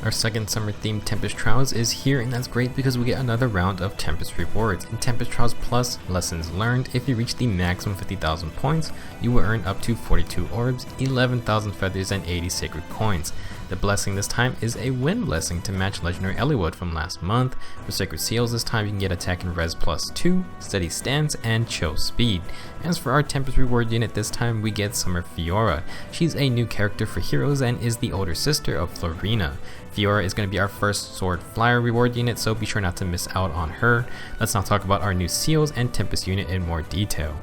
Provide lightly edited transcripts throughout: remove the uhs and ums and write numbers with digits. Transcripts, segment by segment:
Our second summer themed Tempest Trials is here, and that's great because we get another round of Tempest rewards. In Tempest Trials Plus, lessons learned, if you reach the maximum 50,000 points, you will earn up to 42 orbs, 11,000 feathers, and 80 sacred coins. The blessing this time is a wind blessing to match legendary Eliwood from last month. For sacred seals this time you can get attack and res +2, steady stance, and chill speed. As for our Tempest reward unit this time we get Summer Fiora. She's a new character for heroes and is the older sister of Florina. Fiora is going to be our first sword flyer reward unit, so be sure not to miss out on her. Let's now talk about our new seals and Tempest unit in more detail.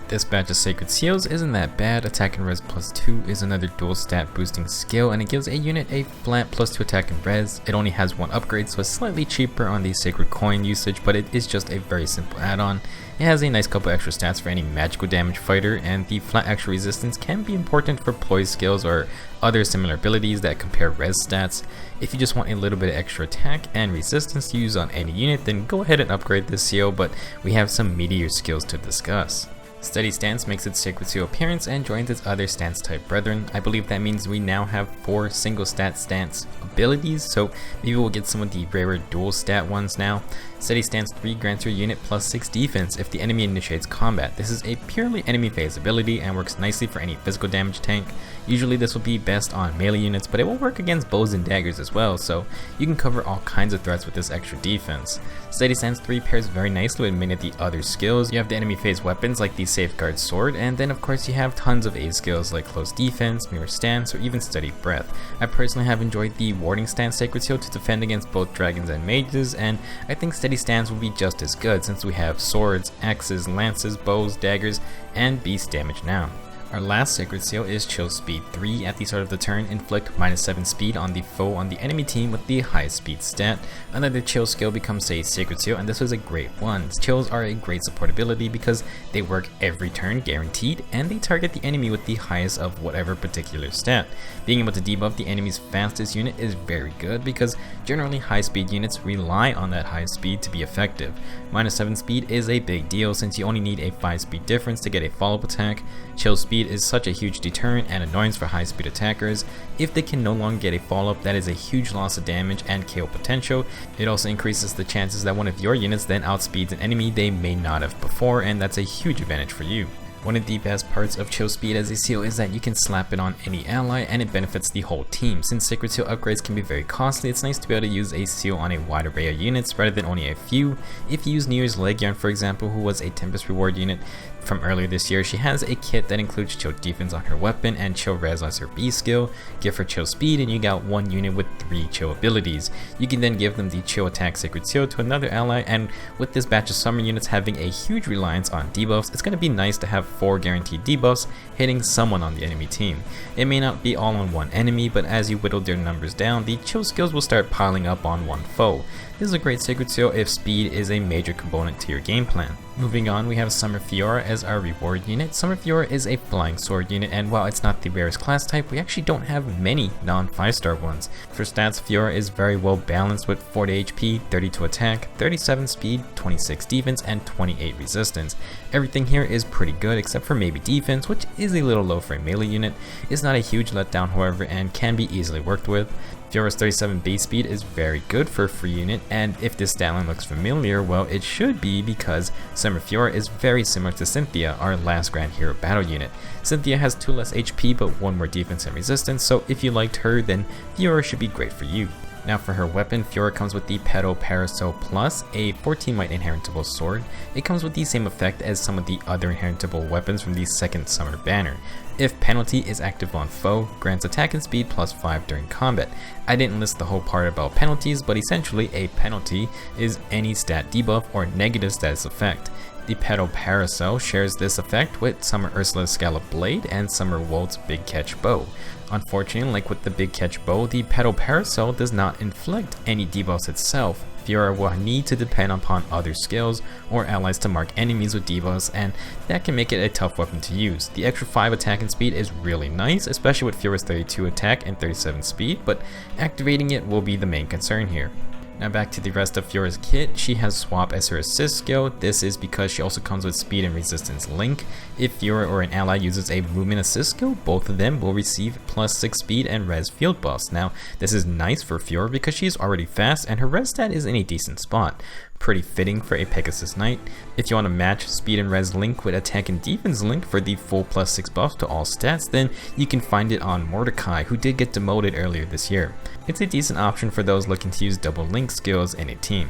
This batch of Sacred Seals isn't that bad. Attack and res +2 is another dual stat boosting skill, and it gives a unit a flat +2 attack and res. It only has one upgrade, so it's slightly cheaper on the sacred coin usage, but it is just a very simple add-on. It has a nice couple extra stats for any magical damage fighter, and the flat extra resistance can be important for poise skills or other similar abilities that compare res stats. If you just want a little bit of extra attack and resistance to use on any unit, then go ahead and upgrade this seal, but we have some meatier skills to discuss. Steady Stance makes its Sacred Seal appearance and joins its other stance type brethren. I believe that means we now have 4 single stat stance abilities, so maybe we'll get some of the rarer dual stat ones now. Steady Stance 3 grants your unit +6 defense if the enemy initiates combat. This is a purely enemy phase ability and works nicely for any physical damage tank. Usually this will be best on melee units, but it will work against bows and daggers as well, so you can cover all kinds of threats with this extra defense. Steady Stance 3 pairs very nicely with many of the other skills. You have the enemy phase weapons like the Safeguard Sword, and then of course you have tons of aid skills like Close Defense, Mirror Stance, or even Steady Breath. I personally have enjoyed the Warding Stance Sacred Seal to defend against both dragons and mages, and I think Steady Stance will be just as good since we have swords, axes, lances, bows, daggers, and beast damage now. Our last Sacred Seal is Chill Speed 3. At the start of the turn, inflict -7 speed on the foe on the enemy team with the highest speed stat. Another chill skill becomes a Sacred Seal, and this is a great one. Chills are a great support ability because they work every turn guaranteed, and they target the enemy with the highest of whatever particular stat. Being able to debuff the enemy's fastest unit is very good because generally high speed units rely on that high speed to be effective. -7 speed is a big deal since you only need a 5 speed difference to get a follow-up attack. Chill speed is such a huge deterrent and annoyance for high speed attackers. If they can no longer get a follow-up, that is a huge loss of damage and KO potential. It also increases the chances that one of your units then outspeeds an enemy they may not have before, and that's a huge advantage for you. One of the best parts of Chill Speed as a seal is that you can slap it on any ally and it benefits the whole team. Since Sacred Seal upgrades can be very costly, it's nice to be able to use a seal on a wide array of units rather than only a few. If you use New Year's Leg Yarn, for example, who was a Tempest reward unit from earlier this year, she has a kit that includes Chill Defense on her weapon and Chill Res as her B skill. Give her Chill Speed and you got one unit with 3 chill abilities. You can then give them the Chill Attack Sacred Seal to another ally, and with this batch of summer units having a huge reliance on debuffs, it's going to be nice to have 4 guaranteed debuffs hitting someone on the enemy team. It may not be all on one enemy, but as you whittle their numbers down, the chill skills will start piling up on one foe. This is a great Sacred Seal if speed is a major component to your game plan. Moving on, we have Summer Fiora as our reward unit. Summer Fiora is a flying sword unit, and while it's not the rarest class type, we actually don't have many non-5-star ones. For stats, Fiora is very well balanced with 40 HP, 32 attack, 37 speed, 26 defense, and 28 resistance. Everything here is pretty good except for maybe defense, which is a little low for a melee unit. It's not a huge letdown however, and can be easily worked with. Fiora's 37 base speed is very good for a free unit, and if this stat line looks familiar, well it should be because Summer Fiora is very similar to Cynthia, our last Grand Hero battle unit. Cynthia has 2 less HP but 1 more defense and resistance, so if you liked her then Fiora should be great for you. Now for her weapon, Fiora comes with the PETAL Parasol Plus, a 14 might inheritable sword. It comes with the same effect as some of the other inheritable weapons from the second summer banner. If penalty is active on foe, grants attack and speed +5 during combat. I didn't list the whole part about penalties, but essentially a penalty is any stat debuff or negative status effect. The PETAL Parasol shares this effect with Summer Ursula's Scallop Blade and Summer Wolt's Big Catch Bow. Unfortunately, like with the Big Catch Bow, the PETAL Parasol does not inflict any debuffs itself. Fiora will need to depend upon other skills or allies to mark enemies with debuffs, and that can make it a tough weapon to use. The extra 5 attack and speed is really nice, especially with Fiora's 32 attack and 37 speed, but activating it will be the main concern here. Now back to the rest of Fiora's kit. She has Swap as her assist skill. This is because she also comes with Speed and Resistance Link. If Fiora or an ally uses a Movement assist skill, both of them will receive +6 speed and res field buffs. Now this is nice for Fiora because she's already fast and her res stat is in a decent spot. Pretty fitting for a Pegasus Knight. If you want to match Speed and Res Link with Attack and Defense Link for the full +6 buffs to all stats, then you can find it on Mordecai, who did get demoted earlier this year. It's a decent option for those looking to use double link skills in a team.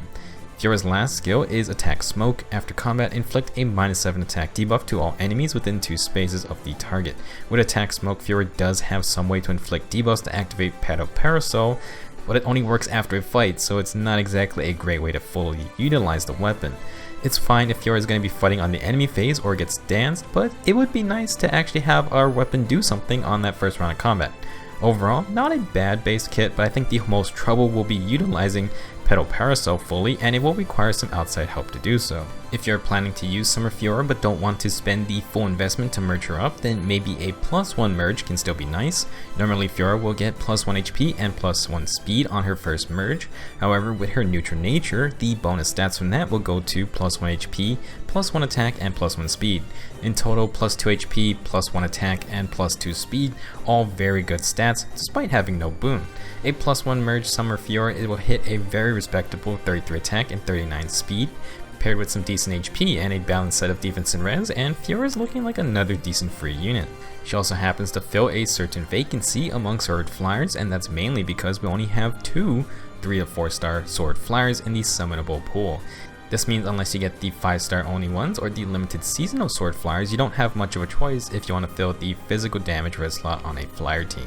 Fiora's last skill is Attack Smoke. After combat, inflict a -7 attack debuff to all enemies within 2 spaces of the target. With Attack Smoke, Fiora does have some way to inflict debuffs to activate PETAL Parasol, but it only works after a fight, so it's not exactly a great way to fully utilize the weapon. It's fine if Fiora is going to be fighting on the enemy phase or gets danced, but it would be nice to actually have our weapon do something on that first round of combat. Overall, not a bad base kit, but I think the most trouble will be utilizing PETAL Parasol fully, and it will require some outside help to do so. If you're planning to use Summer Fiora but don't want to spend the full investment to merge her up, then maybe a +1 merge can still be nice. Normally Fiora will get +1 HP and +1 speed on her first merge. However, with her neutral nature, the bonus stats from that will go to +1 HP, +1 attack, and +1 speed. In total, +2 HP, +1 attack, and +2 speed, all very good stats despite having no boon. A +1 merge Summer Fiora, it will hit a very respectable 33 attack and 39 speed, paired with some decent HP and a balanced set of defense and res, and Fiora is looking like another decent free unit. She also happens to fill a certain vacancy among sword flyers, and that's mainly because we only have 2 3 to 4 star sword flyers in the summonable pool. This means unless you get the 5-star only ones or the limited seasonal sword flyers, you don't have much of a choice if you want to fill the physical damage red slot on a flyer team.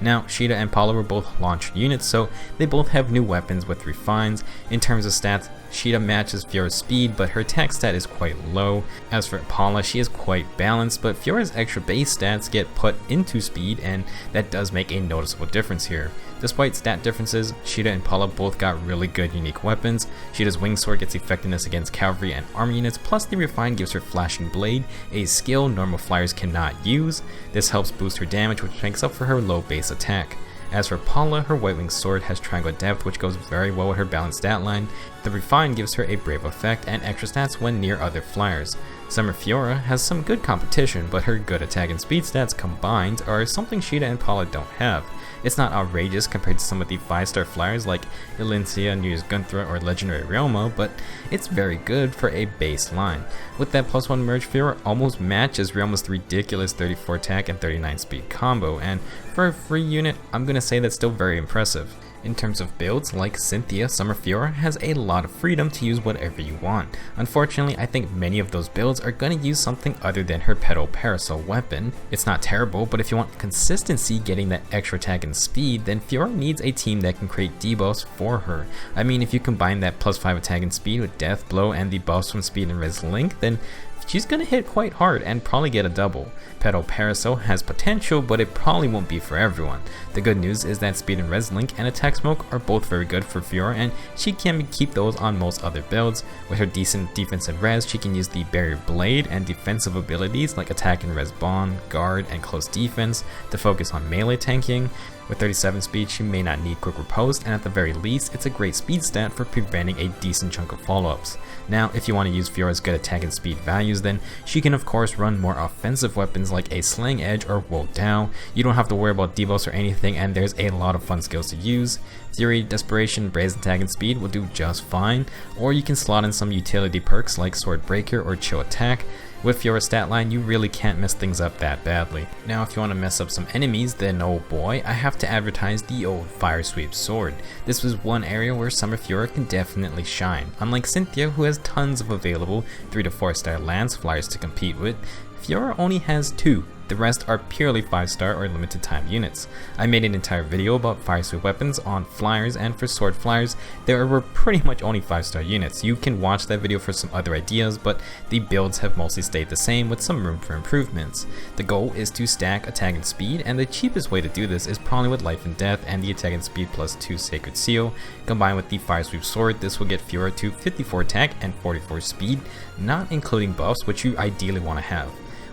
Now, Shida and Paula were both launched units, so they both have new weapons with refines. In terms of stats, Shida matches Fiora's speed, but her attack stat is quite low. As for Paula, she is quite balanced, but Fiora's extra base stats get put into speed, and that does make a noticeable difference here. Despite stat differences, Shida and Paula both got really good unique weapons. Shida's Wing Sword gets effectiveness against cavalry and army units, plus the Refine gives her Flashing Blade, a skill normal flyers cannot use. This helps boost her damage, which makes up for her low base attack. As for Paula, her White Wing Sword has Triangle Depth, which goes very well with her balanced stat line. The Refine gives her a Brave effect and extra stats when near other flyers. Summer Fiora has some good competition, but her good attack and speed stats combined are something Shida and Paula don't have. It's not outrageous compared to some of the 5-star flyers like Elincia, New Year's Gunthra, or Legendary Realma, but it's very good for a baseline. With that +1 merge, Fiora almost matches Realma's ridiculous 34 attack and 39 speed combo, and for a free unit, I'm gonna say that's still very impressive. In terms of builds, like Cynthia, Summer Fiora has a lot of freedom to use whatever you want. Unfortunately, I think many of those builds are going to use something other than her PETAL Parasol weapon. It's not terrible, but if you want consistency getting that extra attack and speed, then Fiora needs a team that can create debuffs for her. I mean, if you combine that +5 attack and speed with Death Blow and the buffs from Speed and Res Link, then she's gonna hit quite hard and probably get a double. PETAL Parasol has potential, but it probably won't be for everyone. The good news is that Speed and Res Link and Attack Smoke are both very good for Fiora, and she can keep those on most other builds. With her decent defense and res, she can use the Barrier Blade and defensive abilities like Attack and Res Bond, Guard, and Close Defense to focus on melee tanking. With 37 speed, she may not need Quick Riposte, and at the very least, it's a great speed stat for preventing a decent chunk of follow-ups. Now, if you want to use Fiora's good attack and speed values, then she can of course run more offensive weapons like a Slaying Edge or Woe Dow. You don't have to worry about debuffs or anything, and there's a lot of fun skills to use. Fury, Desperation, Brazen Attack, and Speed will do just fine, or you can slot in some utility perks like Sword Breaker or Chill Attack. With Fiora's stat line, you really can't mess things up that badly. Now, if you want to mess up some enemies, then oh boy, I have to advertise the old Fire Sweep Sword. This was one area where Summer Fiora can definitely shine. Unlike Cynthia, who has tons of available 3 to 4 star Lance flyers to compete with, Fiora only has 2. The rest are purely 5-star or limited time units. I made an entire video about fire sweep weapons on flyers, and for sword flyers, there were pretty much only 5-star units. You can watch that video for some other ideas, but the builds have mostly stayed the same with some room for improvements. The goal is to stack attack and speed, and the cheapest way to do this is probably with Life and Death and the attack and speed +2 Sacred Seal. Combined with the fire sweep sword, this will get Fiora to 54 attack and 44 speed, not including buffs, which you ideally want to have.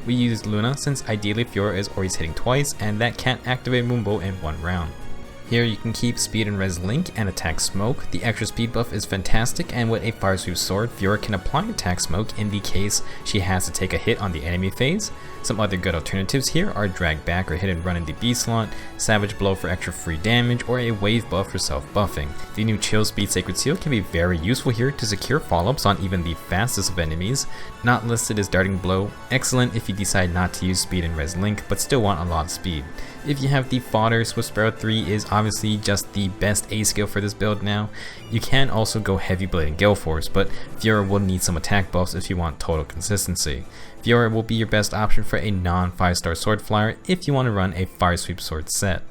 We used Luna since ideally Fiora is always hitting twice, and that can't activate Moonbow in one round. Here you can keep speed and res link and attack smoke. The extra speed buff is fantastic, and with a fire sweep sword, Fiora can apply attack smoke in the case she has to take a hit on the enemy phase. Some other good alternatives here are drag back or hit and run in the B slot, savage blow for extra free damage, or a wave buff for self buffing. The new Chill Spd Sacred Seal can be very useful here to secure follow-ups on even the fastest of enemies. Not listed as darting blow, excellent if you decide not to use speed and res link but still want a lot of speed. If you have the fodder, Swift Sparrow 3 is obviously just the best A skill for this build now. You can also go Heavy Blade and Gale Force, but Fiora will need some attack buffs if you want total consistency. Fiora will be your best option for a non 5-star sword flyer if you want to run a fire sweep sword set.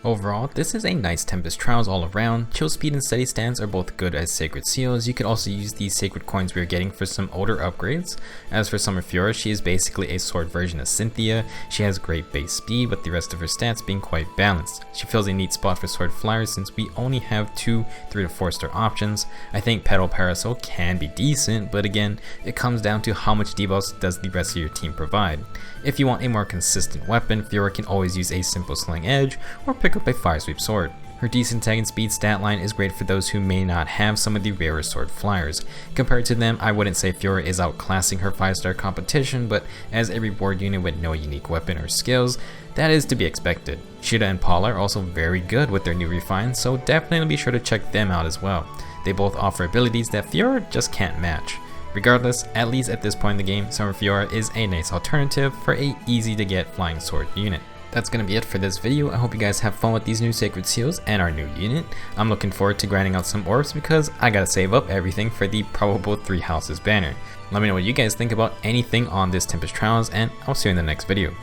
Overall, this is a nice Tempest Trials all around. Chill Spd and Steady Stance are both good as sacred seals. You could also use these sacred coins we are getting for some older upgrades. As for Summer Fiora, she is basically a sword version of Cynthia. She has great base speed, with the rest of her stats being quite balanced. She fills a neat spot for sword flyers since we only have 2 3 to 4 star options. I think PETAL Parasol can be decent, but again, it comes down to how much debuffs does the rest of your team provide. If you want a more consistent weapon, Fiora can always use a simple sling edge or pick up a fire sweep sword. Her decent tag and speed stat line is great for those who may not have some of the rarer sword flyers. Compared to them, I wouldn't say Fiora is outclassing her 5-star competition, but as a reward unit with no unique weapon or skills, that is to be expected. Shida and Paula are also very good with their new refines, so definitely be sure to check them out as well. They both offer abilities that Fiora just can't match. Regardless, at least at this point in the game, Summer Fiora is a nice alternative for a easy to get flying sword unit. That's going to be it for this video. I hope you guys have fun with these new sacred seals and our new unit. I'm looking forward to grinding out some orbs because I gotta save up everything for the probable 3 houses banner. Let me know what you guys think about anything on this Tempest Trials, and I'll see you in the next video.